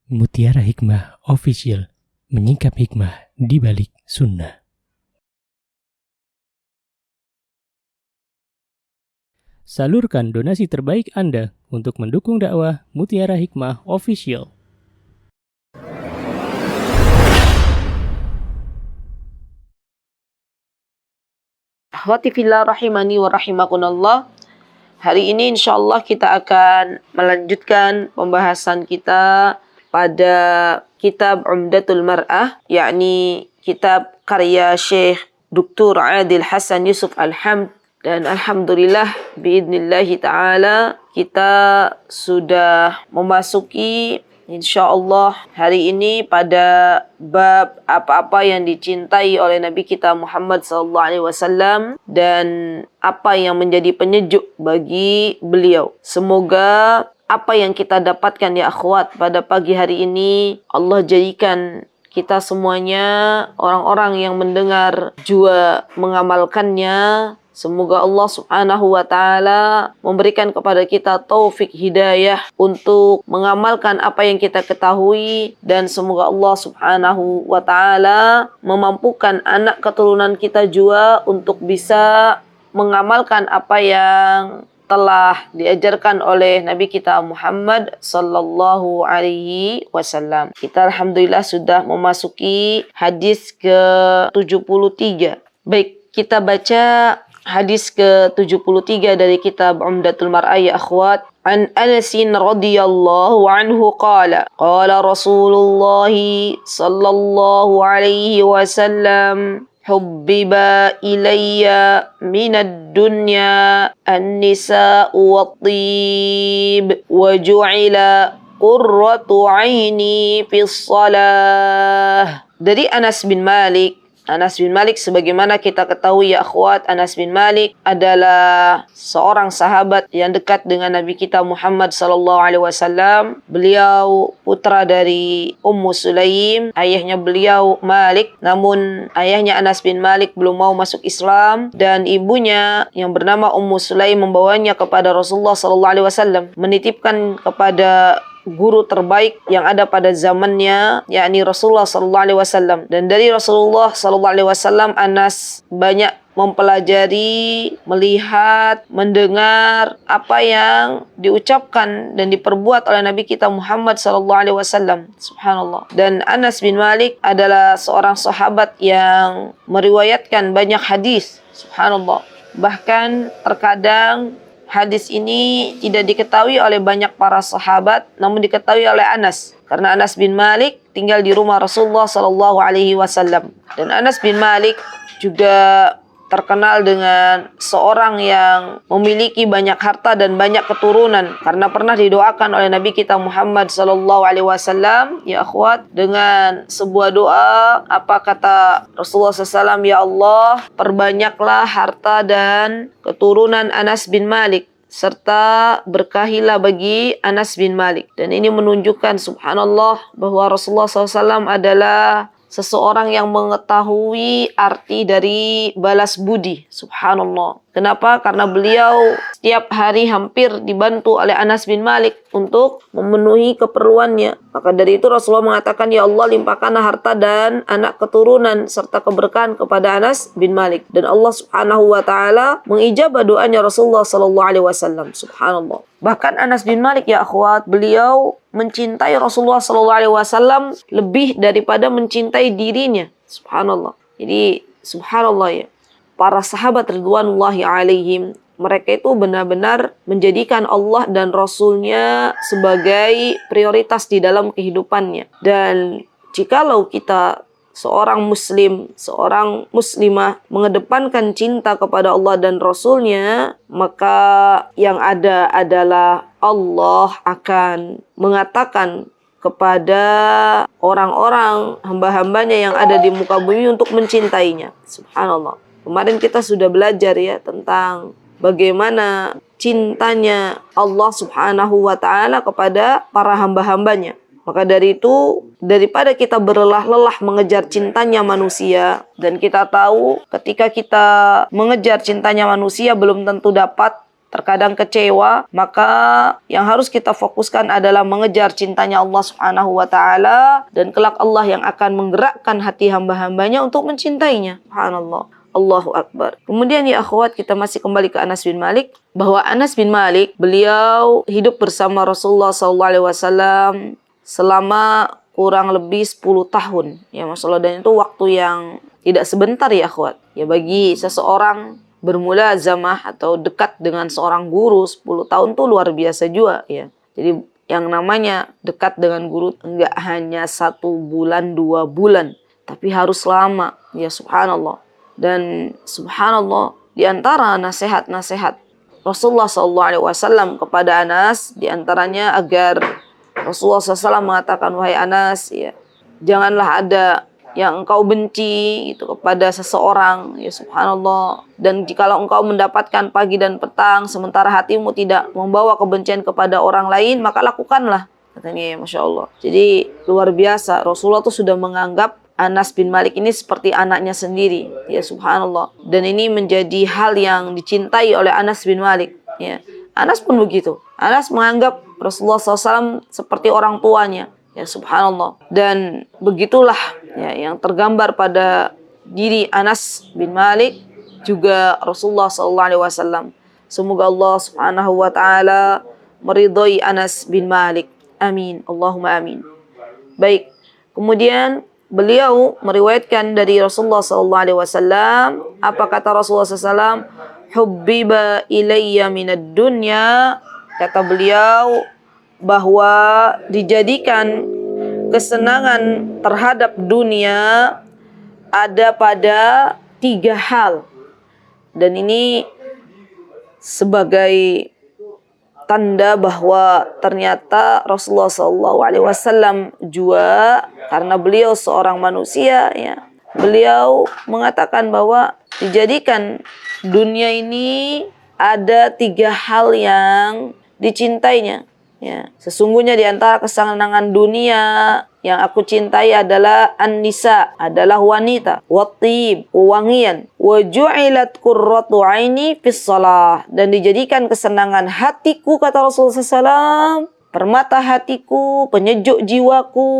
Mutiara Hikmah Official, menyingkap hikmah di balik sunnah. Salurkan donasi terbaik Anda untuk mendukung dakwah Mutiara Hikmah Official. Akhwati fillah rahimani wa rahimakumullah. Hari ini insyaallah kita akan melanjutkan pembahasan kita pada kitab Umdatul Mar'ah, yakni kitab karya Syekh Dr. Adil Hasan Yusuf Al-Hamd. Dan alhamdulillah biidnillahi ta'ala kita sudah memasuki insyaallah hari ini pada bab apa-apa yang dicintai oleh Nabi kita Muhammad SAW dan apa yang menjadi penyejuk bagi beliau. Semoga apa yang kita dapatkan ya akhwat pada pagi hari ini, Allah jadikan kita semuanya orang-orang yang mendengar juga mengamalkannya. Semoga Allah subhanahu wa ta'ala memberikan kepada kita taufik hidayah untuk mengamalkan apa yang kita ketahui. Dan semoga Allah subhanahu wa ta'ala memampukan anak keturunan kita juga untuk bisa mengamalkan apa yang telah diajarkan oleh Nabi kita Muhammad sallallahu alaihi wasallam. Kita alhamdulillah sudah memasuki hadis ke-73. Baik, kita baca hadis ke-73 dari kitab Umdatul Mar'ah ya akhwat. An Anas radhiyallahu anhu qala Rasulullah sallallahu alaihi wasallam hubbiba ilayya minad dunya an-nisa'u wat-tib wa ju'ila qurratu 'aini fis shalah. Dari Anas bin Malik sebagaimana kita ketahui ya akhwat, Anas bin Malik adalah seorang sahabat yang dekat dengan Nabi kita Muhammad sallallahu alaihi wasallam. Beliau putra dari Ummu Sulaim, ayahnya beliau Malik, namun ayahnya Anas bin Malik belum mau masuk Islam dan ibunya yang bernama Ummu Sulaim membawanya kepada Rasulullah sallallahu alaihi wasallam, menitipkan kepada guru terbaik yang ada pada zamannya, yakni Rasulullah sallallahu alaihi wasallam. Dan dari Rasulullah sallallahu alaihi wasallam Anas banyak mempelajari, melihat, mendengar apa yang diucapkan dan diperbuat oleh Nabi kita Muhammad sallallahu alaihi wasallam. Subhanallah. Dan Anas bin Malik adalah seorang sahabat yang meriwayatkan banyak hadis. Subhanallah. Bahkan terkadang hadis ini tidak diketahui oleh banyak para sahabat, namun diketahui oleh Anas. Karena Anas bin Malik tinggal di rumah Rasulullah sallallahu alaihi wasallam. Dan Anas bin Malik juga terkenal dengan seorang yang memiliki banyak harta dan banyak keturunan, karena pernah didoakan oleh Nabi kita Muhammad sallallahu alaihi wasallam ya akhwat dengan sebuah doa. Apa kata Rasulullah SAW? Ya Allah, perbanyaklah harta dan keturunan Anas bin Malik, serta berkahilah bagi Anas bin Malik. Dan ini menunjukkan subhanallah bahwa Rasulullah SAW adalah seseorang yang mengetahui arti dari balas budi. Subhanallah. Kenapa? Karena beliau setiap hari hampir dibantu oleh Anas bin Malik untuk memenuhi keperluannya. Maka dari itu Rasulullah mengatakan, ya Allah, limpahkanlah harta dan anak keturunan serta keberkahan kepada Anas bin Malik. Dan Allah subhanahu wa ta'ala mengijabah doanya Rasulullah sallallahu alaihi wasallam. Subhanallah. Bahkan Anas bin Malik ya akhwat, beliau mencintai Rasulullah sallallahu alaihi wasallam lebih daripada mencintai dirinya. Subhanallah. Jadi subhanallah ya. Para sahabat ridwanullahi alaihim, mereka itu benar-benar menjadikan Allah dan Rasulnya sebagai prioritas di dalam kehidupannya. Dan jikalau kita seorang muslim, seorang muslimah mengedepankan cinta kepada Allah dan Rasulnya, maka yang ada adalah Allah akan mengatakan kepada orang-orang hamba-hambanya yang ada di muka bumi untuk mencintainya. Subhanallah. Kemarin kita sudah belajar ya tentang bagaimana cintanya Allah subhanahu wa ta'ala kepada para hamba-hambanya. Maka dari itu, daripada kita berlelah-lelah mengejar cintanya manusia, dan kita tahu ketika kita mengejar cintanya manusia belum tentu dapat, terkadang kecewa, maka yang harus kita fokuskan adalah mengejar cintanya Allah Subhanahu wa taala, dan kelak Allah yang akan menggerakkan hati hamba-hambanya untuk mencintainya. Subhanallah. Allahu Akbar. Kemudian ya akhwat, kita masih kembali ke Anas bin Malik, bahwa Anas bin Malik beliau hidup bersama Rasulullah SAW selama kurang lebih 10 tahun. Ya Masya Allah, dan itu waktu yang tidak sebentar ya akhwat. Ya bagi seseorang bermula zamah atau dekat dengan seorang guru 10 tahun tuh luar biasa juga ya. Jadi yang namanya dekat dengan guru enggak hanya 1 bulan 2 bulan, tapi harus lama ya, subhanallah. Dan subhanallah, di antara nasihat-nasihat Rasulullah SAW kepada Anas, di antaranya agar Rasulullah SAW mengatakan, wahai Anas, ya, janganlah ada yang engkau benci gitu kepada seseorang, ya subhanallah. Dan jikalau engkau mendapatkan pagi dan petang sementara hatimu tidak membawa kebencian kepada orang lain, maka lakukanlah, katanya ya, Masya Allah. Jadi luar biasa, Rasulullah tuh sudah menganggap Anas bin Malik ini seperti anaknya sendiri, ya subhanallah. Dan ini menjadi hal yang dicintai oleh Anas bin Malik, ya. Anas pun begitu. Anas menganggap Rasulullah SAW seperti orang tuanya, ya subhanallah. Dan begitulah ya yang tergambar pada diri Anas bin Malik juga Rasulullah SAW. Semoga Allah Subhanahu wa taala meridhai Anas bin Malik. Amin. Allahumma amin. Baik. Kemudian beliau meriwayatkan dari Rasulullah SAW, apa kata Rasulullah SAW? Hubbiba ilayya minad dunya, kata beliau bahwa dijadikan kesenangan terhadap dunia ada pada 3 hal. Dan ini sebagai tanda bahwa ternyata Rasulullah SAW juga, karena beliau seorang manusia ya, beliau mengatakan bahwa dijadikan dunia ini ada 3 hal yang dicintainya. Ya, sesungguhnya di antara kesenangan dunia yang aku cintai adalah an-nisa, adalah wanita, wattib, wangian, wa ju'ilat qurratu aini fis shalah, dan dijadikan kesenangan hatiku, kata Rasulullah SAW, permata hatiku, penyejuk jiwaku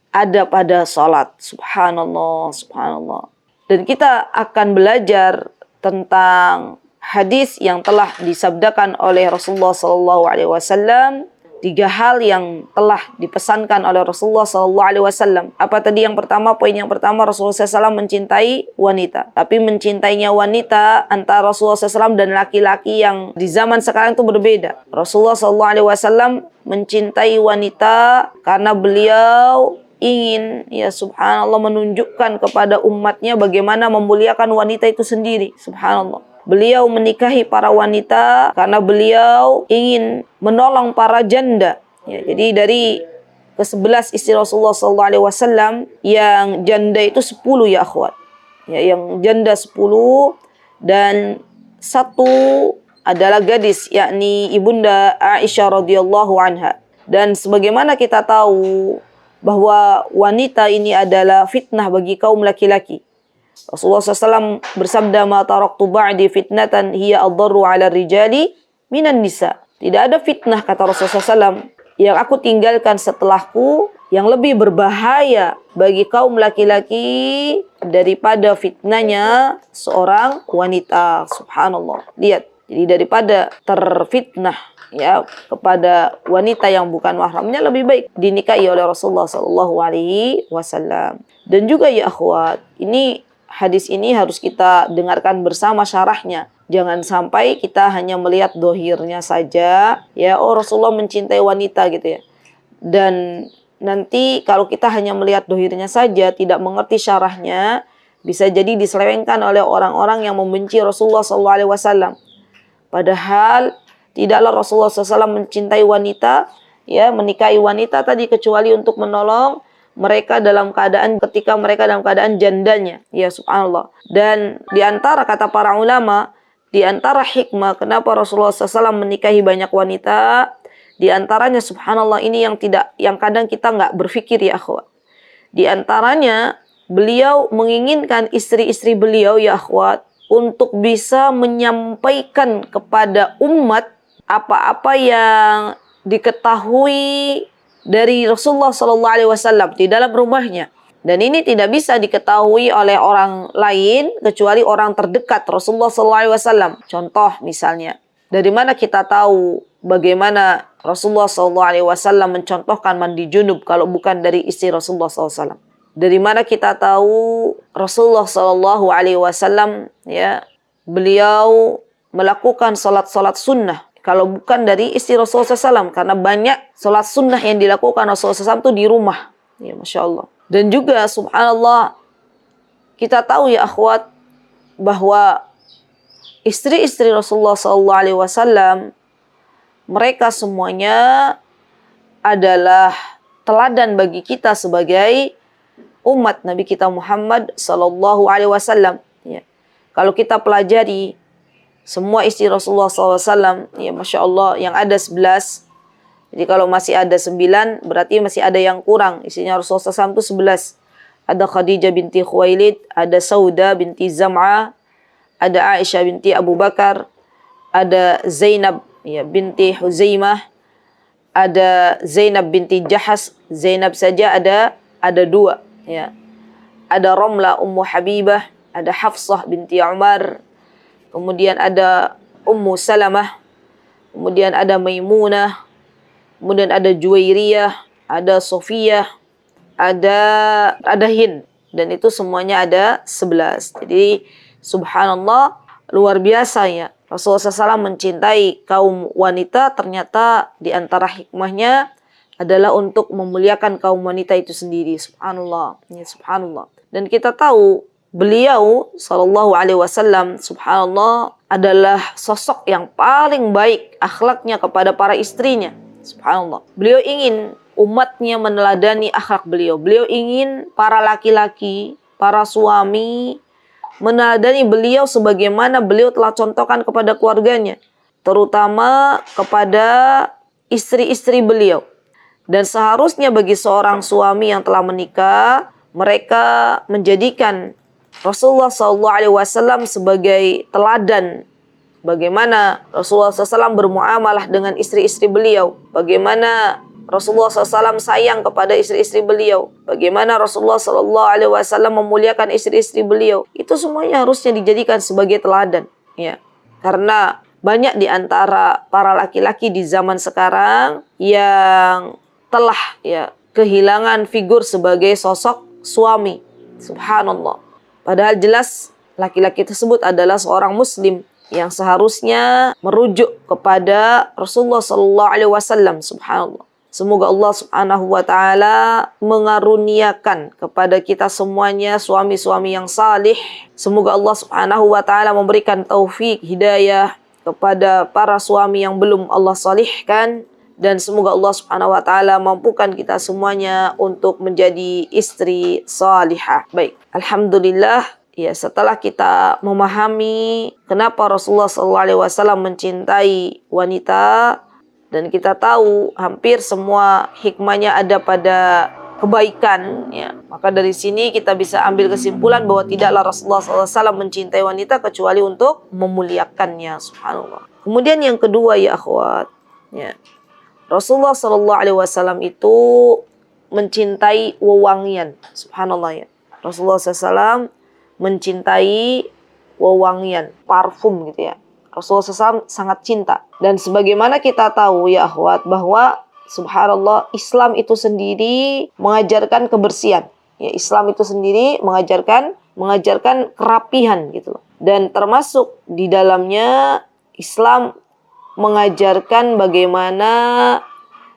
ada pada salat. Subhanallah, subhanallah. Dan kita akan belajar tentang hadis yang telah disabdakan oleh Rasulullah SAW, 3 hal yang telah dipesankan oleh Rasulullah SAW. Apa tadi yang pertama? Poin yang pertama, Rasulullah SAW mencintai wanita. Tapi mencintainya wanita antara Rasulullah SAW dan laki-laki yang di zaman sekarang itu berbeda. Rasulullah SAW mencintai wanita karena beliau ingin, ya subhanallah, menunjukkan kepada umatnya bagaimana memuliakan wanita itu sendiri. Subhanallah. Beliau menikahi para wanita karena beliau ingin menolong para janda. Ya, jadi dari ke-11 istri Rasulullah SAW, yang janda itu 10 ya akhwat. Ya, yang janda 10 dan 1 adalah gadis, yakni ibunda Aisyah radhiyallahu anha. Dan sebagaimana kita tahu bahwa wanita ini adalah fitnah bagi kaum laki-laki. Rasulullah SAW bersabda, ma taraktu ba'di fitnatan hiya adharru 'ala rijali minan nisa. Tidak ada fitnah, kata Rasulullah SAW, yang aku tinggalkan setelahku yang lebih berbahaya bagi kaum laki-laki daripada fitnahnya seorang wanita. Subhanallah. Lihat, jadi daripada terfitnah ya kepada wanita yang bukan mahramnya, lebih baik dinikahi oleh Rasulullah SAW. Dan juga ya akhwat, ini hadis ini harus kita dengarkan bersama syarahnya. Jangan sampai kita hanya melihat dohirnya saja, ya, oh Rasulullah mencintai wanita gitu ya. Dan nanti kalau kita hanya melihat dohirnya saja, tidak mengerti syarahnya, bisa jadi diselewengkan oleh orang-orang yang membenci Rasulullah SAW. Padahal tidaklah Rasulullah SAW mencintai wanita, ya, menikahi wanita tadi kecuali untuk menolong mereka dalam keadaan, ketika mereka dalam keadaan jandanya, ya subhanallah. Dan di antara kata para ulama, di antara hikmah kenapa Rasulullah SAW menikahi banyak wanita, di antaranya subhanallah ini yang kadang kita nggak berpikir ya akhwat. Di antaranya beliau menginginkan istri-istri beliau ya akhwat untuk bisa menyampaikan kepada umat apa-apa yang diketahui dari Rasulullah SAW di dalam rumahnya. Dan ini tidak bisa diketahui oleh orang lain kecuali orang terdekat Rasulullah SAW. Contoh misalnya, dari mana kita tahu bagaimana Rasulullah SAW mencontohkan mandi junub kalau bukan dari istri Rasulullah SAW? Dari mana kita tahu Rasulullah SAW ya, beliau melakukan salat sunnah kalau bukan dari istri Rasulullah SAW? Karena banyak salat sunnah yang dilakukan Rasulullah SAW itu di rumah. Ya, Masya Allah. Dan juga subhanallah, kita tahu ya akhwat, bahwa istri-istri Rasulullah SAW, mereka semuanya adalah teladan bagi kita sebagai umat Nabi kita Muhammad SAW. Ya. Kalau kita pelajari semua istri Rasulullah SAW, ya Masya Allah, yang ada 11. Jadi kalau masih ada 9, berarti masih ada yang kurang. Istrinya Rasulullah SAW itu 11. Ada Khadijah binti Khuwailid, ada Sauda binti Zam'ah, ada Aisyah binti Abu Bakar, ada Zainab ya, binti Huzaimah, ada Zainab binti Jahas. Zainab saja ada 2. Ya. Ada Ramlah Ummu Habibah, ada Hafsah binti Umar, kemudian ada Ummu Salamah, kemudian ada Maimunah, kemudian ada Juwairiyah, ada Sofiyah, ada Hind, dan itu semuanya ada 11. Jadi subhanallah, luar biasa ya. Rasulullah SAW mencintai kaum wanita, ternyata di antara hikmahnya adalah untuk memuliakan kaum wanita itu sendiri. Subhanallah, ya subhanallah. Dan kita tahu beliau sallallahu alaihi wasallam subhanallah adalah sosok yang paling baik akhlaknya kepada para istrinya. Subhanallah. Beliau ingin umatnya meneladani akhlak beliau. Beliau ingin para laki-laki, para suami meneladani beliau sebagaimana beliau telah contohkan kepada keluarganya, terutama kepada istri-istri beliau. Dan seharusnya bagi seorang suami yang telah menikah, mereka menjadikan Rasulullah SAW sebagai teladan. Bagaimana Rasulullah SAW bermuamalah dengan istri-istri beliau. Bagaimana Rasulullah SAW sayang kepada istri-istri beliau. Bagaimana Rasulullah SAW memuliakan istri-istri beliau. Itu semuanya harusnya dijadikan sebagai teladan. Ya. Karena banyak di antara para laki-laki di zaman sekarang yang telah ya kehilangan figur sebagai sosok suami. Subhanallah. Padahal jelas laki-laki tersebut adalah seorang muslim yang seharusnya merujuk kepada Rasulullah SAW. Subhanallah. Semoga Allah Subhanahu wa taala mengaruniakan kepada kita semuanya suami-suami yang salih. Semoga Allah Subhanahu wa taala memberikan taufik hidayah kepada para suami yang belum Allah salihkan, dan semoga Allah Subhanahu wa taala mampukan kita semuanya untuk menjadi istri salihah. Baik, alhamdulillah. Ya, setelah kita memahami kenapa Rasulullah SAW mencintai wanita, dan kita tahu hampir semua hikmahnya ada pada kebaikan, ya, maka dari sini kita bisa ambil kesimpulan bahwa tidaklah Rasulullah SAW mencintai wanita kecuali untuk memuliakannya. Subhanallah. Kemudian yang kedua ya akhwat, ya, Rasulullah SAW itu mencintai wewangian. Subhanallah ya. Rasulullah SAW mencintai wewangian, parfum gitu ya. Rasulullah SAW sangat cinta. Dan sebagaimana kita tahu ya akhwat, bahwa subhanallah Islam itu sendiri mengajarkan kebersihan. Ya, Islam itu sendiri mengajarkan kerapihan gitu loh. Dan termasuk di dalamnya Islam mengajarkan bagaimana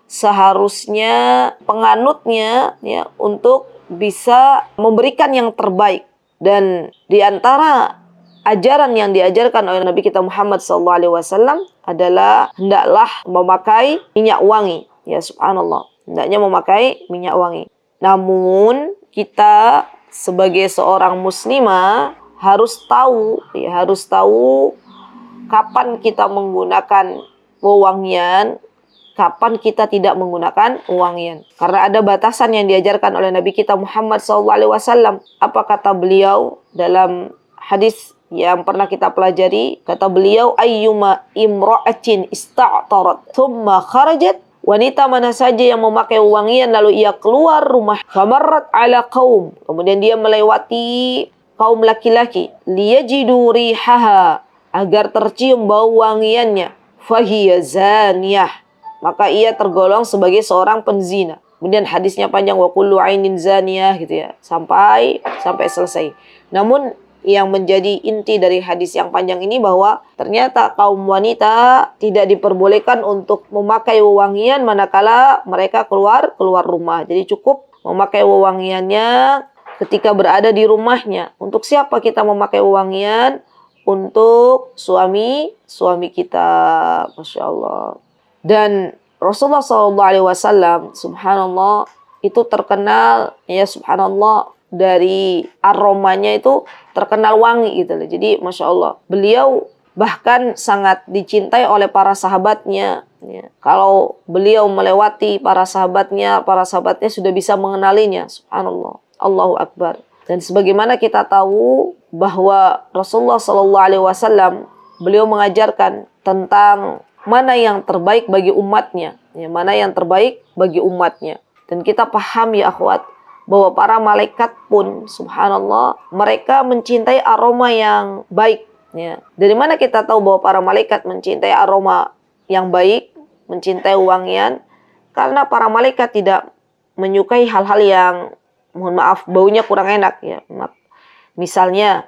seharusnya penganutnya ya untuk bisa memberikan yang terbaik. Dan di antara ajaran yang diajarkan oleh Nabi kita Muhammad SAW adalah hendaklah memakai minyak wangi. Ya subhanallah, hendaknya memakai minyak wangi. Namun kita sebagai seorang muslimah harus tahu kapan kita menggunakan wewangian, kapan kita tidak menggunakan wewangian. Karena ada batasan yang diajarkan oleh Nabi kita Muhammad SAW. Apa kata beliau dalam hadis yang pernah kita pelajari, kata beliau, ayyuma imra'atin ista'tarat thumma kharajat, wanita mana saja yang memakai wewangian lalu ia keluar rumah, famarrat ala qaum, kemudian dia melewati kaum laki-laki, liyajidu rihaha, agar tercium bau wangiannya, fahiya zaniyah, maka ia tergolong sebagai seorang penzina. Kemudian hadisnya panjang, wa kullu ainin zaniyah gitu ya, sampai selesai. Namun yang menjadi inti dari hadis yang panjang ini bahwa ternyata kaum wanita tidak diperbolehkan untuk memakai wewangian manakala mereka keluar rumah. Jadi cukup memakai wewangiannya ketika berada di rumahnya. Untuk siapa kita memakai wewangian? Untuk suami kita, Masya Allah. Dan Rasulullah SAW, subhanallah, itu terkenal, ya subhanallah, dari aromanya itu terkenal wangi gitu loh. Jadi Masya Allah, beliau bahkan sangat dicintai oleh para sahabatnya. Ya. Kalau beliau melewati para sahabatnya sudah bisa mengenalinya. Subhanallah, Allahu Akbar. Dan sebagaimana kita tahu bahwa Rasulullah SAW, beliau mengajarkan tentang mana yang terbaik bagi umatnya. Ya, mana yang terbaik bagi umatnya. Dan kita paham ya akhwat, bahwa para malaikat pun subhanallah mereka mencintai aroma yang baik. Ya. Dari mana kita tahu bahwa para malaikat mencintai aroma yang baik, mencintai wangian? Karena para malaikat tidak menyukai hal-hal yang, mohon maaf, baunya kurang enak. Ya. Misalnya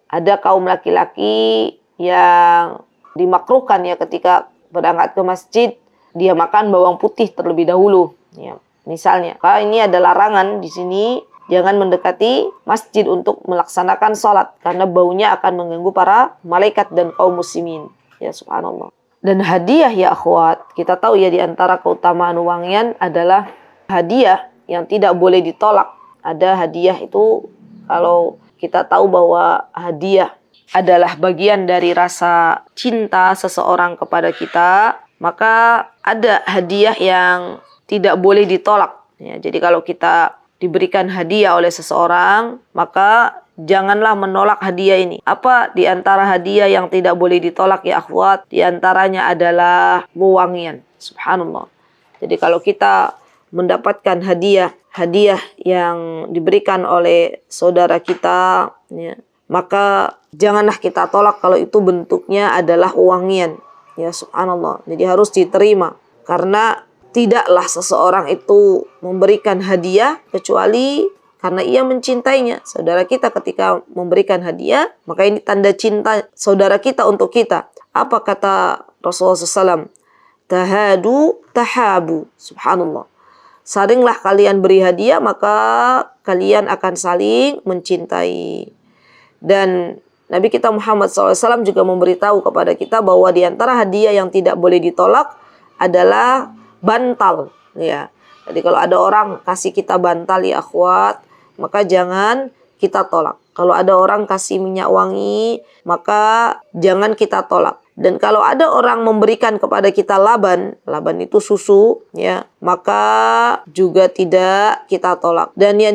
ada kaum laki-laki yang dimakruhkan ya ketika berangkat ke masjid dia makan bawang putih terlebih dahulu. Ya. Misalnya, kalau ini ada larangan di sini, jangan mendekati masjid untuk melaksanakan sholat karena baunya akan mengganggu para malaikat dan kaum muslimin. Ya subhanallah. Dan hadiah ya akhwat, kita tahu ya di antara keutamaan wangian adalah hadiah yang tidak boleh ditolak. Ada hadiah itu, kalau kita tahu bahwa hadiah adalah bagian dari rasa cinta seseorang kepada kita, maka ada hadiah yang tidak boleh ditolak. Ya, jadi kalau kita diberikan hadiah oleh seseorang, maka janganlah menolak hadiah ini. Apa di antara hadiah yang tidak boleh ditolak ya akhwat? Di antaranya adalah wewangian. Subhanallah. Jadi kalau kita mendapatkan hadiah yang diberikan oleh saudara kita, ya, maka janganlah kita tolak kalau itu bentuknya adalah wewangian. Ya subhanallah. Jadi harus diterima. Karena tidaklah seseorang itu memberikan hadiah kecuali karena ia mencintainya. Saudara kita ketika memberikan hadiah, maka ini tanda cinta saudara kita untuk kita. Apa kata Rasulullah SAW? Tahadu, tahabu. Subhanallah. Saringlah kalian beri hadiah, maka kalian akan saling mencintai. Dan Nabi kita Muhammad SAW juga memberitahu kepada kita bahwa di antara hadiah yang tidak boleh ditolak adalah bantal, ya. Jadi kalau ada orang kasih kita bantal ya akhwat, maka jangan kita tolak. Kalau ada orang kasih minyak wangi, maka jangan kita tolak. Dan kalau ada orang memberikan kepada kita laban itu susu, ya, maka juga tidak kita tolak. Dan yang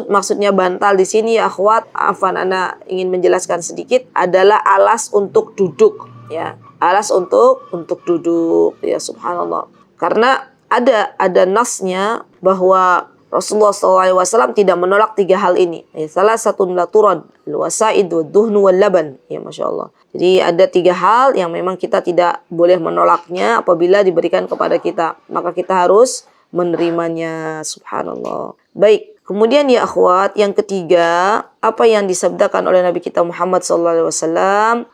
maksudnya bantal di sini ya akhwat, afwan ana ingin menjelaskan sedikit, adalah alas untuk duduk, ya. Alas untuk duduk, ya subhanallah. Karena ada nasnya bahwa Rasulullah SAW tidak menolak 3 hal ini. Salah satu laturad, al-wasaid, wad-duhnu, wal-laban. Ya Masya Allah. Jadi ada 3 hal yang memang kita tidak boleh menolaknya apabila diberikan kepada kita. Maka kita harus menerimanya. Subhanallah. Baik. Kemudian ya akhwat, yang ketiga, apa yang disabdakan oleh Nabi kita Muhammad SAW.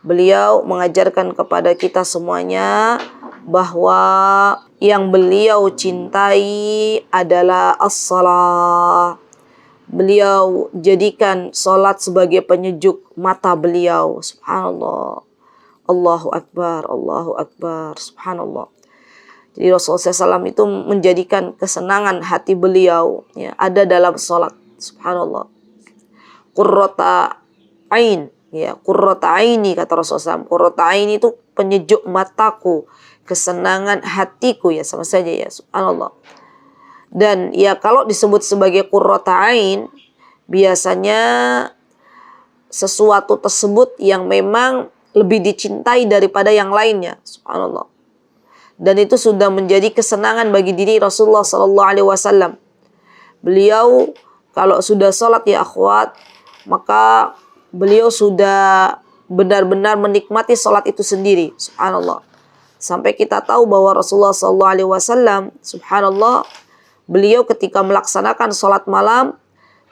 Beliau mengajarkan kepada kita semuanya bahwa yang beliau cintai adalah as-salah. Beliau jadikan salat sebagai penyejuk mata beliau. Subhanallah. Allahu Akbar, Allahu Akbar. Subhanallah. Jadi Rasulullah SAW itu menjadikan kesenangan hati beliau, ya, ada dalam salat. Subhanallah. Qurrata ain, ya, qurrata aini kata Rasulullah SAW. Qurrata aini itu penyejuk mataku, kesenangan hatiku, ya sama saja ya subhanallah. Dan ya kalau disebut sebagai qurrata ain biasanya sesuatu tersebut yang memang lebih dicintai daripada yang lainnya. Subhanallah. Dan itu sudah menjadi kesenangan bagi diri Rasulullah sallallahu alaihi wasallam. Beliau kalau sudah salat ya akhwat, maka beliau sudah benar-benar menikmati salat itu sendiri. Subhanallah. Sampai kita tahu bahwa Rasulullah sallallahu alaihi wasallam, subhanallah, beliau ketika melaksanakan salat malam,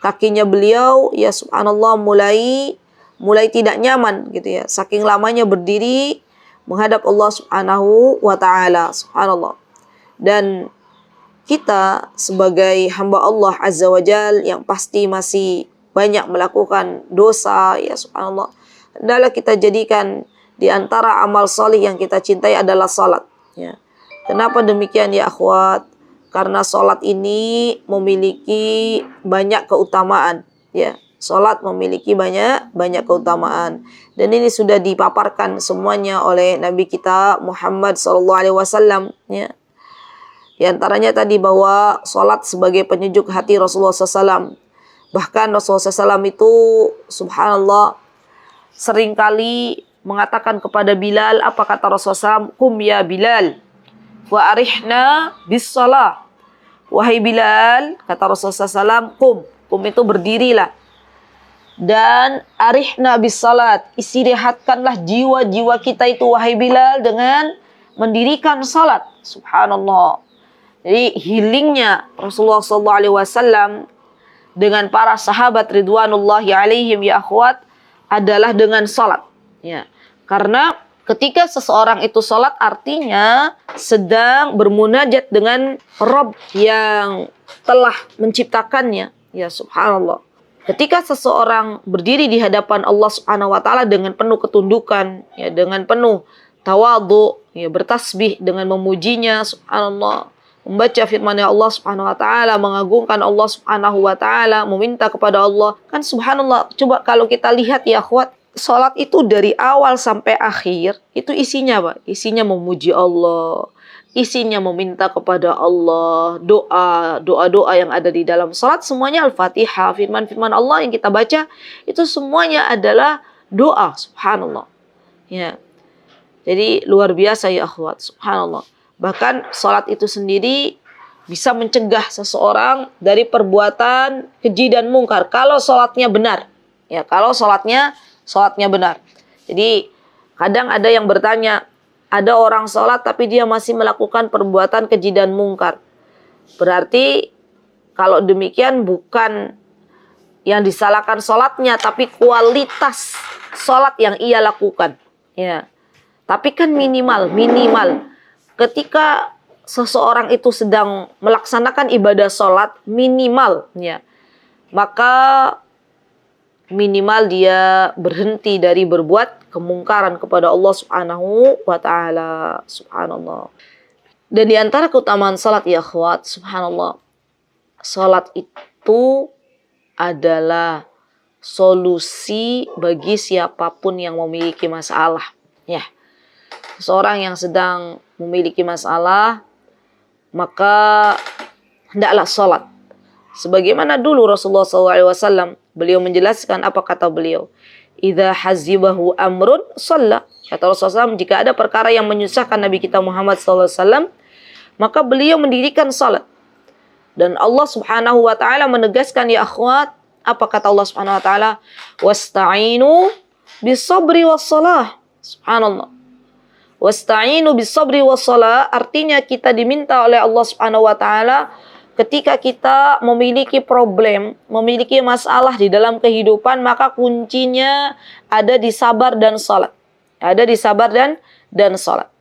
kakinya beliau ya subhanallah mulai tidak nyaman gitu ya. Saking lamanya berdiri menghadap Allah Subhanahu wa taala. Subhanallah. Dan kita sebagai hamba Allah Azza wa Jal yang pasti masih banyak melakukan dosa ya subhanallah, hendaklah kita jadikan di antara amal salih yang kita cintai adalah salat ya. Kenapa demikian ya akhwat? Karena salat ini memiliki banyak keutamaan ya. Salat memiliki banyak keutamaan, dan ini sudah dipaparkan semuanya oleh Nabi kita Muhammad sallallahu alaihi wasallam ya. Di antaranya tadi bahwa salat sebagai penyejuk hati Rasulullah SAW. Bahkan Rasulullah SAW itu subhanallah seringkali mengatakan kepada Bilal, apa kata Rasulullah SAW? Qum ya Bilal wa arihna bis salah. Wahai Bilal, kata Rasulullah SAW, qum itu berdirilah. Dan arihna bis salat, istirahatkanlah jiwa-jiwa kita itu wahai Bilal dengan mendirikan salat. Subhanallah. Jadi healingnya Rasulullah SAW dengan para sahabat ridwanullahi alaihim ya akhwat adalah dengan salat. Ya. Karena ketika seseorang itu salat artinya sedang bermunajat dengan Rabb yang telah menciptakannya. Ya subhanallah. Ketika seseorang berdiri di hadapan Allah Subhanahu wa taala dengan penuh ketundukan, ya dengan penuh tawadhu, ya bertasbih dengan memujinya subhanallah, membaca firman Allah Subhanahu wa taala, mengagungkan Allah Subhanahu wa taala, meminta kepada Allah. Kan subhanallah, coba kalau kita lihat ya akhwat, salat itu dari awal sampai akhir itu isinya apa? Isinya memuji Allah, isinya meminta kepada Allah, doa yang ada di dalam salat semuanya Al-Fatihah, firman-firman Allah yang kita baca itu semuanya adalah doa, subhanallah. Ya. Jadi luar biasa ya akhwat, subhanallah. Bahkan salat itu sendiri bisa mencegah seseorang dari perbuatan keji dan mungkar kalau salatnya benar. Ya, kalau salatnya benar. Jadi kadang ada yang bertanya, ada orang salat tapi dia masih melakukan perbuatan keji dan mungkar. Berarti kalau demikian bukan yang disalahkan salatnya, tapi kualitas salat yang ia lakukan. Ya. Tapi kan minimal. Ketika seseorang itu sedang melaksanakan ibadah salat minimal, ya, maka minimal dia berhenti dari berbuat kemungkaran kepada Allah Subhanahu wa taala. Subhanallah. Dan di antara keutamaan salat ya akhwat, subhanallah, salat itu adalah solusi bagi siapapun yang memiliki masalah. Ya. Seorang yang sedang memiliki masalah, maka hendaklah salat. Sebagaimana dulu Rasulullah SAW, beliau menjelaskan apa kata beliau. Idza hazibahu amrun shalla. Kata Rasulullah SAW, jika ada perkara yang menyusahkan Nabi kita Muhammad SAW, maka beliau mendirikan salat. Dan Allah Subhanahu wa taala menegaskan ya akhwat, apa kata Allah Subhanahu wa taala? Wasta'inu bis-sabri was-shalah. Subhanallah. Wasta'inu bis-sabri was-shalah artinya kita diminta oleh Allah Subhanahu wa taala ketika kita memiliki problem, memiliki masalah di dalam kehidupan, maka kuncinya ada di sabar dan salat. Ada di sabar dan salat.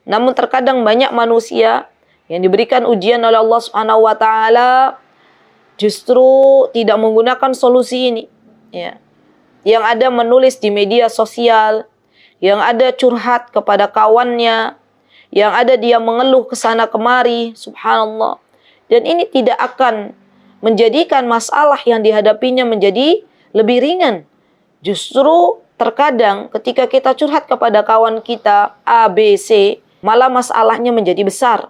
Namun terkadang banyak manusia yang diberikan ujian oleh Allah Subhanahu wa taala justru tidak menggunakan solusi ini. Ya. Yang ada menulis di media sosial, yang ada curhat kepada kawannya, yang ada dia mengeluh ke sana kemari, subhanallah. Dan ini tidak akan menjadikan masalah yang dihadapinya menjadi lebih ringan. Justru terkadang ketika kita curhat kepada kawan kita A, B, C, malah masalahnya menjadi besar.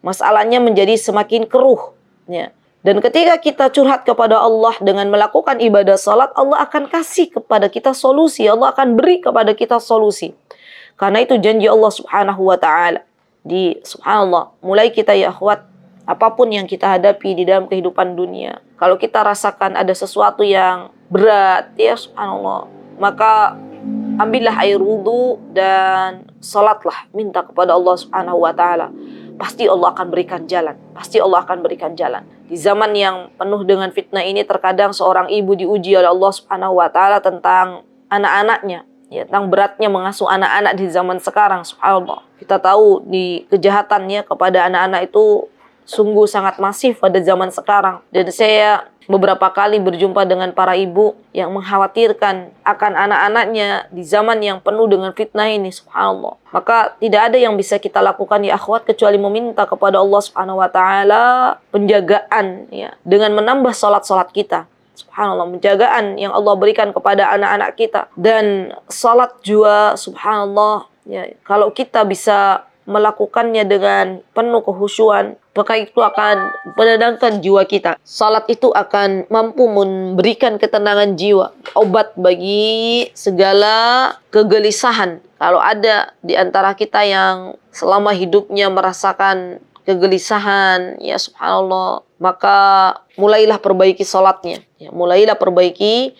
Masalahnya menjadi semakin keruh. Ya. Dan ketika kita curhat kepada Allah dengan melakukan ibadah salat, Allah akan kasih kepada kita solusi. Allah akan beri kepada kita solusi. Karena itu janji Allah Subhanahu wa taala. Subhanallah, mulai kita ya akhwat, apapun yang kita hadapi di dalam kehidupan dunia, kalau kita rasakan ada sesuatu yang berat, ya subhanallah, maka ambillah air wudu dan salatlah, minta kepada Allah Subhanahu wa taala. Pasti Allah akan berikan jalan. Pasti Allah akan berikan jalan. Di zaman yang penuh dengan fitnah ini, terkadang seorang ibu diuji oleh Allah Subhanahu wa taala tentang anak-anaknya, ya, tentang beratnya mengasuh anak-anak di zaman sekarang. Subhanallah. Kita tahu di kejahatannya kepada anak-anak itu sungguh sangat masif pada zaman sekarang. Dan saya beberapa kali berjumpa dengan para ibu yang mengkhawatirkan akan anak-anaknya di zaman yang penuh dengan fitnah ini. Subhanallah. Maka tidak ada yang bisa kita lakukan ya akhwat kecuali meminta kepada Allah Subhanahu wa taala penjagaan, ya, dengan menambah salat-salat kita. Subhanallah, penjagaan yang Allah berikan kepada anak-anak kita. Dan salat juga subhanallah, ya, kalau kita bisa melakukannya dengan penuh kehusyuan, maka itu akan menenangkan jiwa kita. Salat itu akan mampu memberikan ketenangan jiwa, obat bagi segala kegelisahan. Kalau ada di antara kita yang selama hidupnya merasakan kegelisahan, ya subhanallah, maka mulailah perbaiki salatnya. Ya, mulailah perbaiki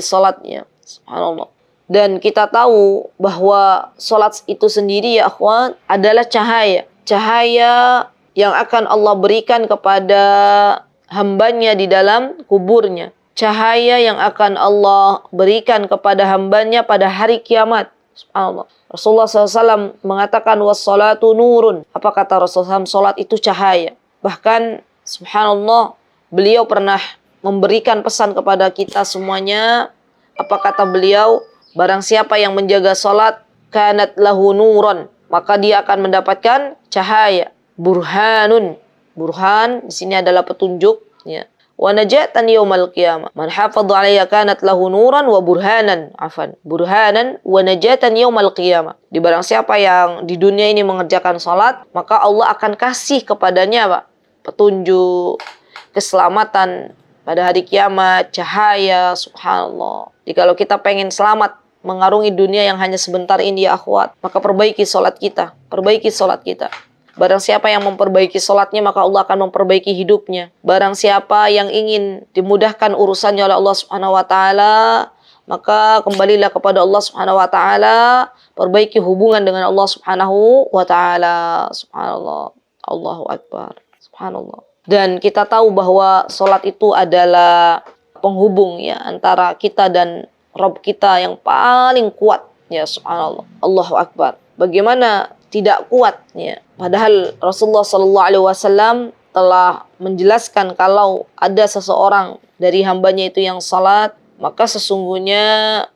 salatnya. Subhanallah. Dan kita tahu bahwa salat itu sendiri ya akhwan adalah cahaya. Cahaya yang akan Allah berikan kepada hambanya di dalam kuburnya. Cahaya yang akan Allah berikan kepada hambanya pada hari kiamat. Subhanallah. Rasulullah SAW mengatakan wassalatu nurun. Apa kata Rasulullah SAW? Salat itu cahaya. Bahkan subhanallah, beliau pernah memberikan pesan kepada kita semuanya. Apa kata beliau? Barang siapa yang menjaga salat, kanat lahu nuran, maka dia akan mendapatkan cahaya. Burhanun. Burhan di sini adalah petunjuk, ya. Wa najatan yaumal qiyamah. Man hafadha 'alayha kanat lahu nuran wa burhanan. Burhanan wa najatan yaumal qiyamah. Di barang siapa yang di dunia ini mengerjakan salat, maka Allah akan kasih kepadanya apa? Petunjuk, keselamatan pada hari kiamat, cahaya, subhanallah. Jadi kalau kita pengen selamat mengarungi dunia yang hanya sebentar ini ya akhwat, maka perbaiki salat kita. Perbaiki salat kita. Barang siapa yang memperbaiki salatnya, maka Allah akan memperbaiki hidupnya. Barang siapa yang ingin dimudahkan urusannya oleh Allah Subhanahu wa taala, maka kembalilah kepada Allah Subhanahu wa taala, perbaiki hubungan dengan Allah Subhanahu wa taala. Subhanallah. Allahu akbar. Subhanallah. Dan kita tahu bahwa salat itu adalah penghubung, ya, antara kita dan Rabb kita yang paling kuat, ya subhanallah. Allahu akbar. Bagaimana tidak kuat, ya. Padahal Rasulullah SAW telah menjelaskan kalau ada seseorang dari hambanya itu yang salat, maka sesungguhnya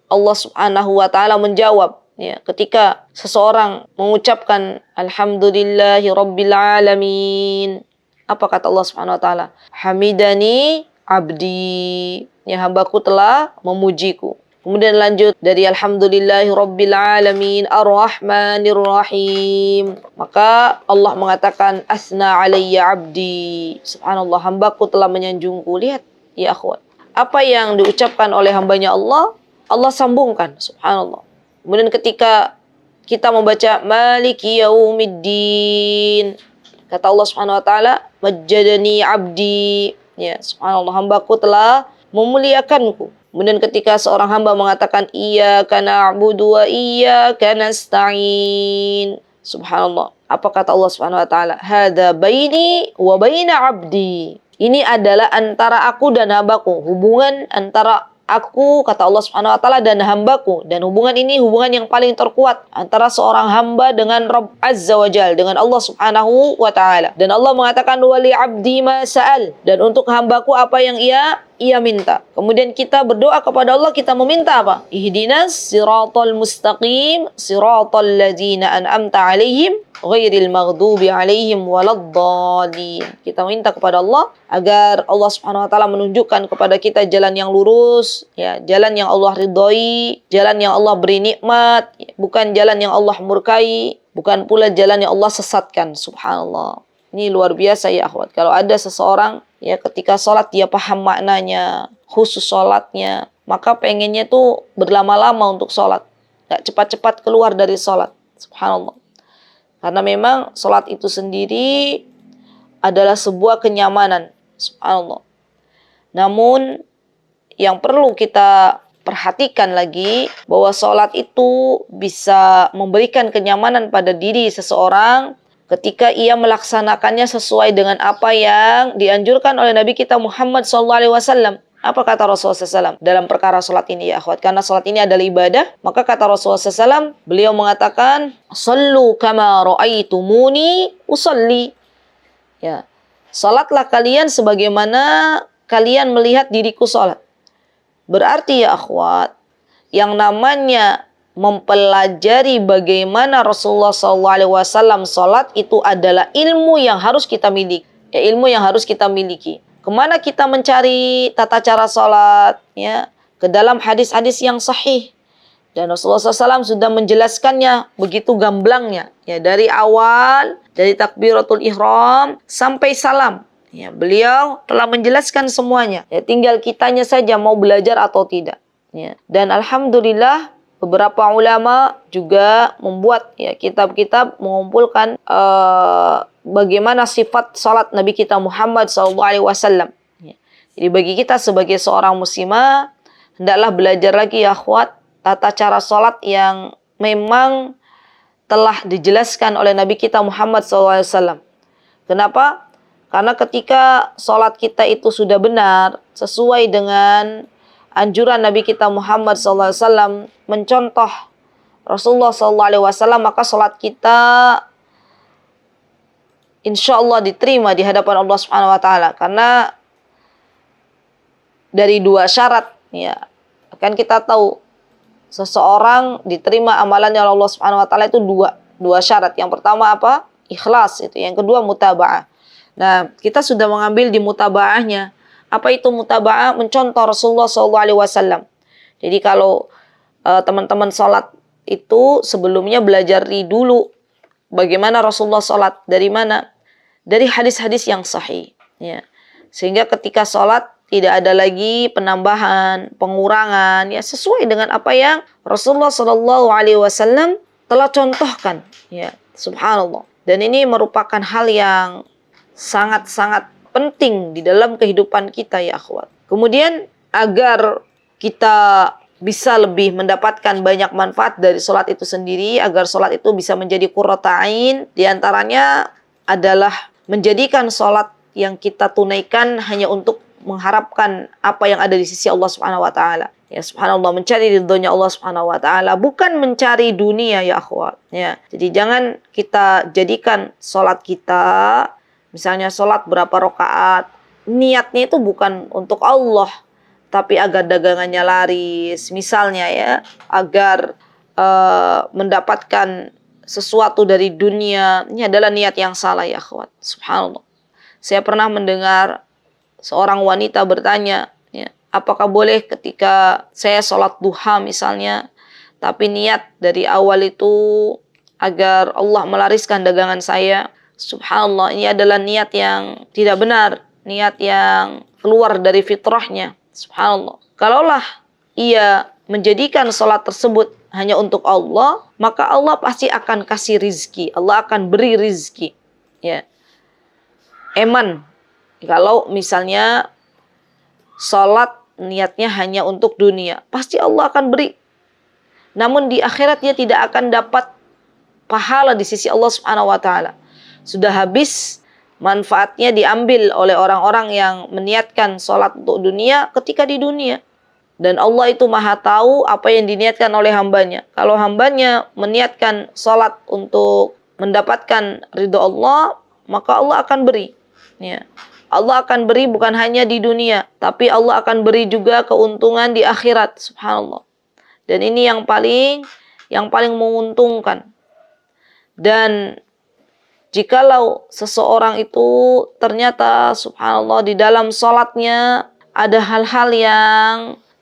Allah Subhanahu wa taala menjawab, ya, ketika seseorang mengucapkan alhamdulillahi rabbil alamin. Apa kata Allah Subhanahu wa taala? Hamidani abdi, ya, hambaku telah memujiku. Kemudian lanjut dari alhamdulillahi rabbil alamin arrahmanir rahim. Maka Allah mengatakan asna alayya abdi. Subhanallah, hambaku telah menyanjungku. Lihat ya akhwat, apa yang diucapkan oleh hambanya Allah, Allah sambungkan. Subhanallah. Kemudian ketika kita membaca maliki yaumiddin, kata Allah Subhanahu wa taala majjadani abdi. Ya, subhanallah, hambaku telah memuliakanku. Kemudian ketika seorang hamba mengatakan iyyaka na'budu wa iyyaka nasta'in, subhanallah, apa kata Allah Subhanahu wa taala? Hadza baini wa baina 'abdi. Ini adalah antara aku dan hambaku, hubungan antara aku, kata Allah Subhanahu wa taala, dan hambaku. Dan hubungan ini hubungan yang paling terkuat antara seorang hamba dengan Rabb Azza wa Jal, dengan Allah Subhanahu wa taala. Dan Allah mengatakan wali 'abdi ma sa'al, dan untuk hambaku apa yang ia minta. Kemudian kita berdoa kepada Allah, kita meminta apa? Ihdinas siratal mustaqim, siratal ladzina an'amta 'alaihim ghairil maghdubi 'alaihim waladdallin. Kita minta kepada Allah agar Allah Subhanahu wa taala menunjukkan kepada kita jalan yang lurus, ya, jalan yang Allah ridhoi, jalan yang Allah beri nikmat, ya, bukan jalan yang Allah murkai, bukan pula jalan yang Allah sesatkan. Subhanallah. Ini luar biasa ya akhwat. Kalau ada seseorang ya ketika sholat dia paham maknanya, khusus sholatnya, maka pengennya tuh berlama-lama untuk sholat, nggak cepat-cepat keluar dari sholat. Subhanallah. Karena memang sholat itu sendiri adalah sebuah kenyamanan. Subhanallah. Namun yang perlu kita perhatikan lagi bahwa sholat itu bisa memberikan kenyamanan pada diri seseorang ketika ia melaksanakannya sesuai dengan apa yang dianjurkan oleh Nabi kita Muhammad SAW. Apa kata Rasulullah SAW dalam perkara sholat ini ya akhwat? Karena sholat ini adalah ibadah, maka kata Rasulullah SAW, beliau mengatakan, "Sallu kama ra'aitumuni usalli." Ya, sholatlah kalian sebagaimana kalian melihat diriku sholat. Berarti ya akhwat, yang namanya mempelajari bagaimana Rasulullah SAW sholat itu adalah ilmu yang harus kita miliki. Ya, ilmu yang harus kita miliki. Kemana kita mencari tata cara sholat? Ya, ke dalam hadis-hadis yang sahih. Dan Rasulullah SAW sudah menjelaskannya begitu gamblangnya. Ya, dari awal, dari takbiratul ihram sampai salam. Ya, beliau telah menjelaskan semuanya. Ya, tinggal kitanya saja mau belajar atau tidak. Ya, dan alhamdulillah beberapa ulama juga membuat ya kitab-kitab mengumpulkan bagaimana sifat salat Nabi kita Muhammad SAW. Ya. Jadi bagi kita sebagai seorang muslimah hendaklah belajar lagi ya akhwat tata cara salat yang memang telah dijelaskan oleh Nabi kita Muhammad SAW. Kenapa? Karena ketika salat kita itu sudah benar sesuai dengan anjuran Nabi kita Muhammad SAW mencontoh Rasulullah SAW, maka salat kita insya Allah diterima di hadapan Allah Subhanahu Wa Taala. Karena dari dua syarat, ya kan kita tahu seseorang diterima amalannya oleh Allah Subhanahu Wa Taala itu dua syarat. Yang pertama apa? Ikhlas itu. Yang kedua mutaba'ah. Nah, kita sudah mengambil di mutaba'ahnya. Apa itu mutaba'ah? Mencontoh Rasulullah SAW. Jadi kalau teman-teman sholat itu sebelumnya belajar dulu bagaimana Rasulullah sholat. Dari mana? Dari hadis-hadis yang sahih. Ya. Sehingga ketika sholat tidak ada lagi penambahan, pengurangan, ya sesuai dengan apa yang Rasulullah SAW telah contohkan. Ya, subhanallah. Dan ini merupakan hal yang sangat-sangat penting di dalam kehidupan kita ya akhwat. Kemudian agar kita bisa lebih mendapatkan banyak manfaat dari sholat itu sendiri, agar sholat itu bisa menjadi qurrata ain, diantaranya adalah menjadikan sholat yang kita tunaikan hanya untuk mengharapkan apa yang ada di sisi Allah Subhanahu Wa Taala. Ya subhanallah, mencari ridhonya Allah Subhanahu Wa Taala, bukan mencari dunia ya akhwat. Ya, jadi jangan kita jadikan sholat kita, misalnya sholat berapa rakaat, niatnya itu bukan untuk Allah, tapi agar dagangannya laris, misalnya ya, agar mendapatkan sesuatu dari dunia. Ini adalah niat yang salah ya akhwat. Subhanallah. Saya pernah mendengar seorang wanita bertanya, ya, apakah boleh ketika saya sholat duha misalnya, tapi niat dari awal itu agar Allah melariskan dagangan saya. Subhanallah, ini adalah niat yang tidak benar, niat yang keluar dari fitrahnya. Subhanallah. Kalaulah ia menjadikan sholat tersebut hanya untuk Allah, maka Allah pasti akan kasih rizki. Allah akan beri rizki. Ya. Eman. Kalau misalnya sholat niatnya hanya untuk dunia, pasti Allah akan beri. Namun di akhirat dia tidak akan dapat pahala di sisi Allah Subhanahu Wa Taala. Sudah habis manfaatnya diambil oleh orang-orang yang meniatkan sholat untuk dunia ketika di dunia. Dan Allah itu maha tahu apa yang diniatkan oleh hambanya. Kalau hambanya meniatkan sholat untuk mendapatkan ridho Allah, maka Allah akan beri. Ya. Allah akan beri bukan hanya di dunia, tapi Allah akan beri juga keuntungan di akhirat. Subhanallah. Dan ini yang paling menguntungkan. Dan jikalau seseorang itu ternyata subhanallah di dalam sholatnya ada hal-hal yang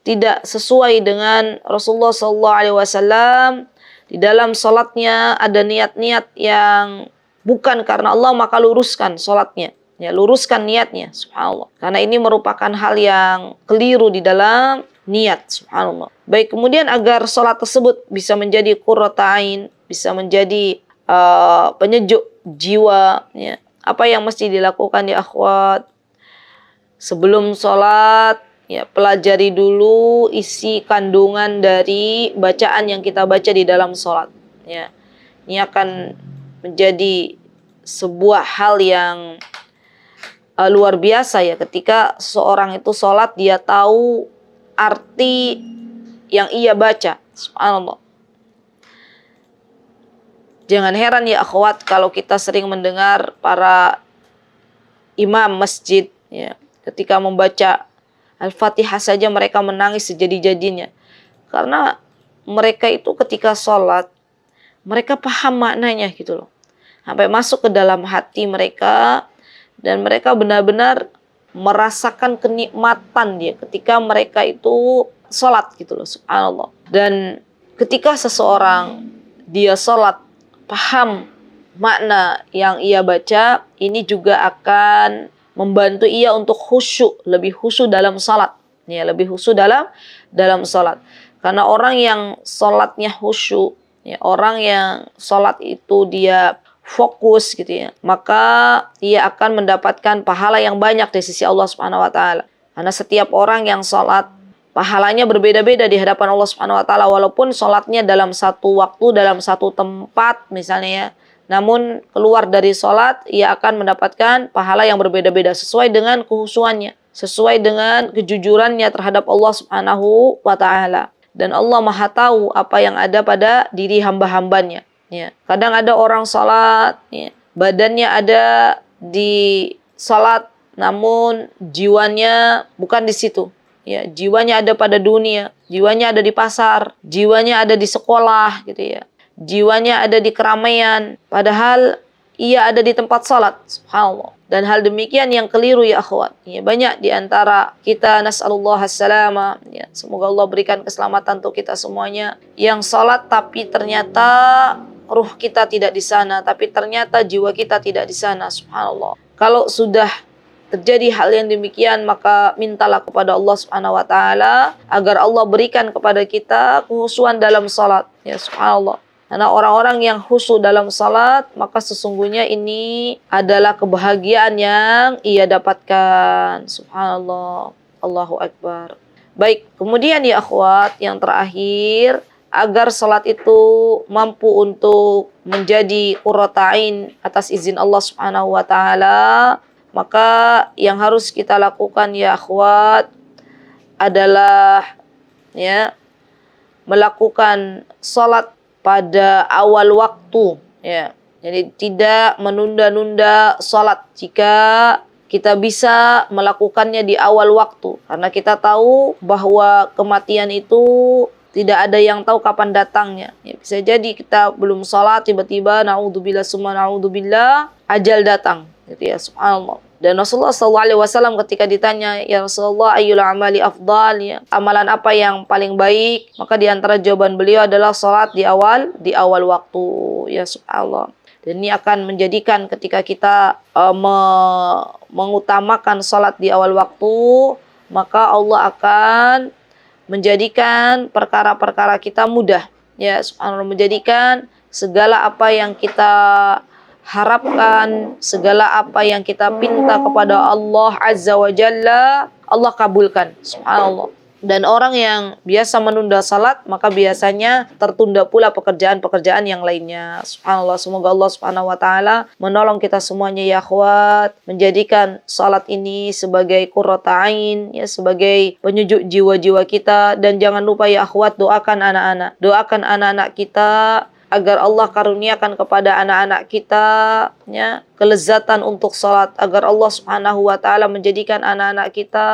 tidak sesuai dengan Rasulullah SAW, di dalam sholatnya ada niat-niat yang bukan karena Allah, maka luruskan sholatnya. Ya, luruskan niatnya, subhanallah. Karena ini merupakan hal yang keliru di dalam niat, subhanallah. Baik, kemudian agar sholat tersebut bisa menjadi qurrata ain, bisa menjadi penyejuk jiwa, ya. Apa yang mesti dilakukan ya akhwat? Sebelum sholat, ya, pelajari dulu isi kandungan dari bacaan yang kita baca di dalam sholat. Ya. Ini akan menjadi sebuah hal yang luar biasa ya, ketika seorang itu sholat dia tahu arti yang ia baca. Subhanallah. Jangan heran ya akhwat kalau kita sering mendengar para imam masjid, ya, ketika membaca Al-Fatihah saja mereka menangis sejadi-jadinya. Karena mereka itu ketika sholat, mereka paham maknanya gitu loh. Sampai masuk ke dalam hati mereka, dan mereka benar-benar merasakan kenikmatan dia ketika mereka itu sholat gitu loh, subhanallah. Dan ketika seseorang dia sholat, paham makna yang ia baca, ini juga akan membantu ia untuk khusyuk, lebih khusyuk dalam sholat. Ya, lebih khusyuk dalam sholat. Karena orang yang sholatnya khusyuk, ya, orang yang sholat itu dia fokus gitu ya, maka ia akan mendapatkan pahala yang banyak di sisi Allah Subhanahu wa taala. Karena setiap orang yang sholat pahalanya berbeda-beda di hadapan Allah Subhanahu wa taala, walaupun sholatnya dalam satu waktu, dalam satu tempat misalnya ya. Namun keluar dari sholat ia akan mendapatkan pahala yang berbeda-beda sesuai dengan kekhusyuannya, sesuai dengan kejujurannya terhadap Allah Subhanahu wa taala. Dan Allah Maha tahu apa yang ada pada diri hamba-hambanya. Ya, kadang ada orang salat, ya, badannya ada di salat, namun jiwanya bukan di situ. Ya, jiwanya ada pada dunia, jiwanya ada di pasar, jiwanya ada di sekolah, gitu ya. Jiwanya ada di keramaian, padahal ia ada di tempat salat. Subhanallah. Dan hal demikian yang keliru ya akhwat. Ya, banyak di antara kita, nas'alullah as-salama, ya, semoga Allah berikan keselamatan untuk kita semuanya, yang salat tapi ternyata ruh kita tidak di sana, tapi ternyata jiwa kita tidak di sana. Subhanallah. Kalau sudah terjadi hal yang demikian, maka mintalah kepada Allah Subhanahu wa taala agar Allah berikan kepada kita kekhusyuan dalam salat. Ya, subhanallah. Karena orang-orang yang khusyuk dalam salat, maka sesungguhnya ini adalah kebahagiaan yang ia dapatkan. Subhanallah. Allahu Akbar. Baik, kemudian ya akhwat, yang terakhir, agar salat itu mampu untuk menjadi qurrata ain atas izin Allah Subhanahu wa taala, maka yang harus kita lakukan ya akhwat adalah ya melakukan salat pada awal waktu, ya. Jadi tidak menunda-nunda salat jika kita bisa melakukannya di awal waktu, karena kita tahu bahwa kematian itu tidak ada yang tahu kapan datangnya. Ya, bisa jadi kita belum salat tiba-tiba naudzubillah summa naudzubillah ajal datang, gitu ya, subhanallah. Dan Rasulullah SAW ketika ditanya, ya Rasulullah ayyul amali afdal, ya, amalan apa yang paling baik? Maka di antara jawaban beliau adalah salat di awal waktu, ya subhanallah. Dan ini akan menjadikan ketika kita mengutamakan salat di awal waktu, maka Allah akan menjadikan perkara-perkara kita mudah, ya subhanallah, menjadikan segala apa yang kita harapkan, segala apa yang kita pinta kepada Allah Azza wa Jalla, Allah kabulkan, subhanallah. Dan orang yang biasa menunda salat, maka biasanya tertunda pula pekerjaan-pekerjaan yang lainnya. Subhanallah, semoga Allah Subhanahu wa taala menolong kita semuanya ya akhwat, menjadikan salat ini sebagai qurrata ain, ya, sebagai penyejuk jiwa-jiwa kita. Dan jangan lupa ya akhwat, doakan anak-anak kita agar Allah karuniakan kepada anak-anak kita, ya, kelezatan untuk salat, agar Allah Subhanahu wa taala menjadikan anak-anak kita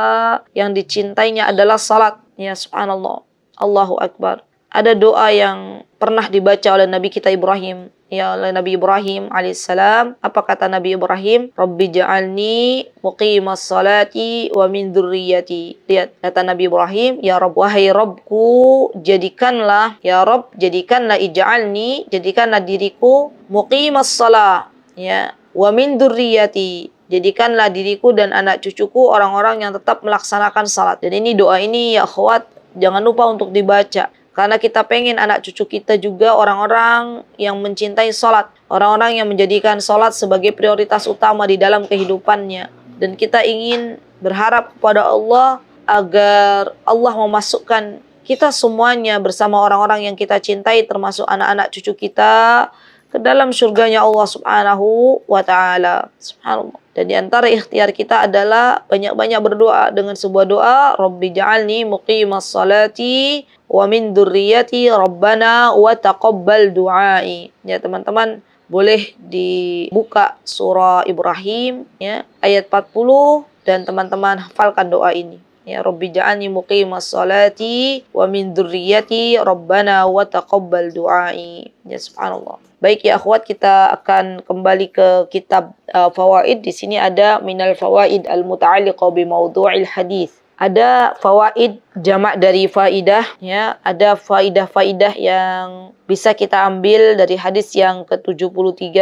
yang dicintainya adalah salat, ya subhanallah. Allahu Akbar. Ada doa yang pernah dibaca oleh Nabi kita Ibrahim, ya, oleh Nabi Ibrahim alaihissalam. Apa kata Nabi Ibrahim? Rabbi ja'alni muqimas salati wa min dzurriyyati. Lihat, kata Nabi Ibrahim, ya Rabb, wahai Rabbku, jadikanlah, ya Rabb, jadikanlah, ij'alni, jadikanlah diriku muqimas salah, ya, wa min dzurriyyati, jadikanlah diriku dan anak cucuku orang-orang yang tetap melaksanakan salat. Dan ini doa ini ya akhwat, jangan lupa untuk dibaca. Karena kita pengen anak cucu kita juga orang-orang yang mencintai salat. Orang-orang yang menjadikan salat sebagai prioritas utama di dalam kehidupannya. Dan kita ingin berharap kepada Allah agar Allah memasukkan kita semuanya bersama orang-orang yang kita cintai, termasuk anak-anak cucu kita, ke dalam surganya Allah Subhanahu wa Ta'ala. Subhanallah. Dan di antara ikhtiar kita adalah banyak-banyak berdoa dengan sebuah doa, Rabbi ja'alni muqimas salati wa min dzurriyyati rabbana wa taqabbal du'ai. Ya teman-teman, boleh dibuka surah Ibrahim ya, ayat 40 dan teman-teman hafalkan doa ini. Ya Rabbi ja'alni muqimas salati wa min dzurriyyati rabbana wa taqabbal du'ai. Ya subhanallah. Baik ya akhwat, kita akan kembali ke kitab fawaid. Di sini ada minal fawaid al-muta'alliqah bi mawdu'il hadis. Ada fawaid jamak dari faidah ya, ada faidah-faidah yang bisa kita ambil dari hadis yang ke-73.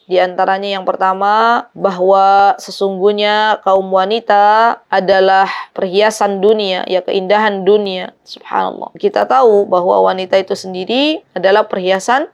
Di antaranya yang pertama, bahwa sesungguhnya kaum wanita adalah perhiasan dunia, ya keindahan dunia. Subhanallah. Kita tahu bahwa wanita itu sendiri adalah perhiasan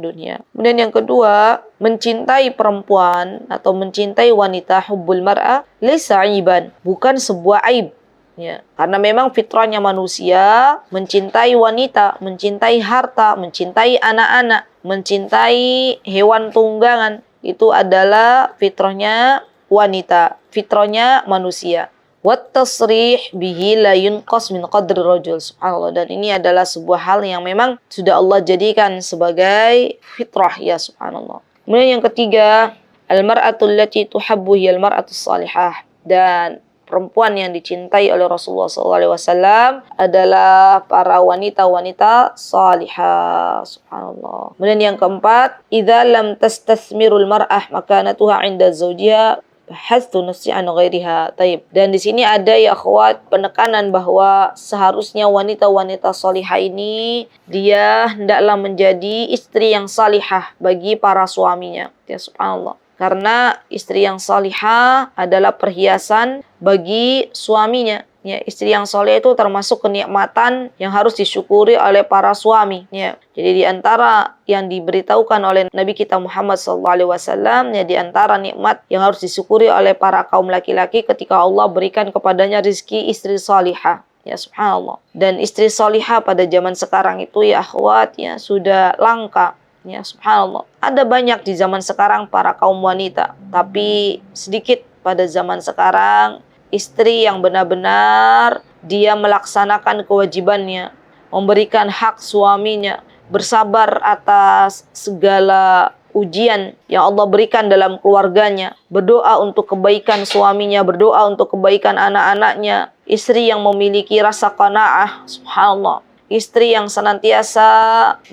dunia. Kemudian yang kedua, mencintai perempuan atau mencintai wanita, hubbul mar'ah laysa aiban, bukan sebuah aib. Ya, karena memang fitrahnya manusia mencintai wanita, mencintai harta, mencintai anak-anak, mencintai hewan tunggangan. Itu adalah fitrahnya wanita, fitrahnya manusia. Wat tasrih bihi la yunqas min qadri rajul. Subhanallah. Dan ini adalah sebuah hal yang memang sudah Allah jadikan sebagai fitrah ya subhanallah. Kemudian yang ketiga, al-mar'atul lati tuhabbu hiyal mar'atus salihah. Dan perempuan yang dicintai oleh Rasulullah SAW adalah para wanita-wanita salihah. Subhanallah. Kemudian yang keempat, idza lam tastasmirul mar'ah makanatuha 'inda zawjiha hastu nafsi an ghairiha. Taib. Dan di sini ada ya akhwat penekanan bahwa seharusnya wanita-wanita salihah ini dia hendaklah menjadi istri yang salihah bagi para suaminya. Ya subhanallah. Karena istri yang salihah adalah perhiasan bagi suaminya. Ya, istri yang saleh itu termasuk kenikmatan yang harus disyukuri oleh para suami. Ya, jadi di antara yang diberitahukan oleh Nabi kita Muhammad SAW, ya di antara nikmat yang harus disyukuri oleh para kaum laki-laki ketika Allah berikan kepadanya rizki istri salihah. Ya subhanallah. Dan istri salihah pada zaman sekarang itu ya akhwat ya sudah langka. Ya subhanallah. Ada banyak di zaman sekarang para kaum wanita, tapi sedikit pada zaman sekarang istri yang benar-benar dia melaksanakan kewajibannya, memberikan hak suaminya, bersabar atas segala ujian yang Allah berikan dalam keluarganya, berdoa untuk kebaikan suaminya, berdoa untuk kebaikan anak-anaknya, istri yang memiliki rasa qanaah, subhanallah. Istri yang senantiasa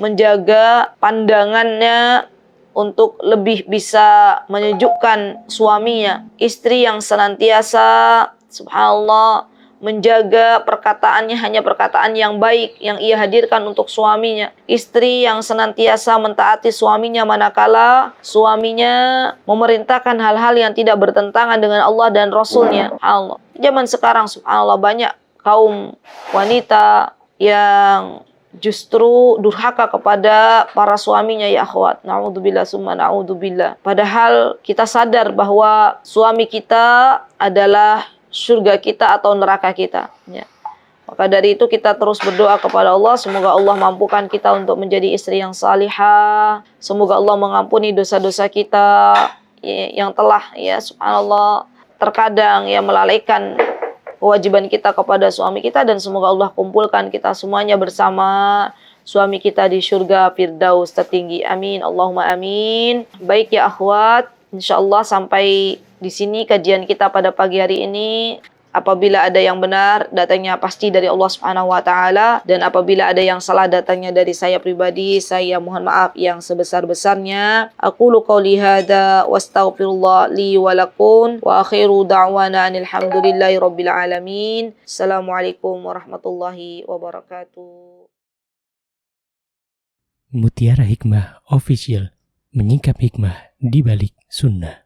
menjaga pandangannya untuk lebih bisa menyejukkan suaminya. Istri yang senantiasa, subhanallah, menjaga perkataannya hanya perkataan yang baik yang ia hadirkan untuk suaminya. Istri yang senantiasa mentaati suaminya manakala suaminya memerintahkan hal-hal yang tidak bertentangan dengan Allah dan Rasulnya. Allah. Zaman sekarang, subhanallah, banyak kaum wanita yang justru durhaka kepada para suaminya ya akhwat. Na'udzubillah summa na'udzubillah. Padahal kita sadar bahwa suami kita adalah surga kita atau neraka kita. Ya. Maka dari itu kita terus berdoa kepada Allah. Semoga Allah mampukan kita untuk menjadi istri yang salihah. Semoga Allah mengampuni dosa-dosa kita yang telah ya subhanallah terkadang ya melalaikan kewajiban kita kepada suami kita, dan semoga Allah kumpulkan kita semuanya bersama suami kita di surga Firdaus tertinggi. Amin. Allahumma amin. Baik ya akhwat, insyaallah sampai di sini kajian kita pada pagi hari ini. Apabila ada yang benar, datangnya pasti dari Allah Subhanahu wa taala, dan apabila ada yang salah, datangnya dari saya pribadi. Saya mohon maaf yang sebesar-besarnya. Aqulu qouli hadza wastaghfirullah li wa lakum wa akhiru da'wana alhamdulillahi rabbil alamin. Assalamualaikum warahmatullahi wabarakatuh. Mutiara Hikmah Official, menyingkap hikmah di balik sunnah.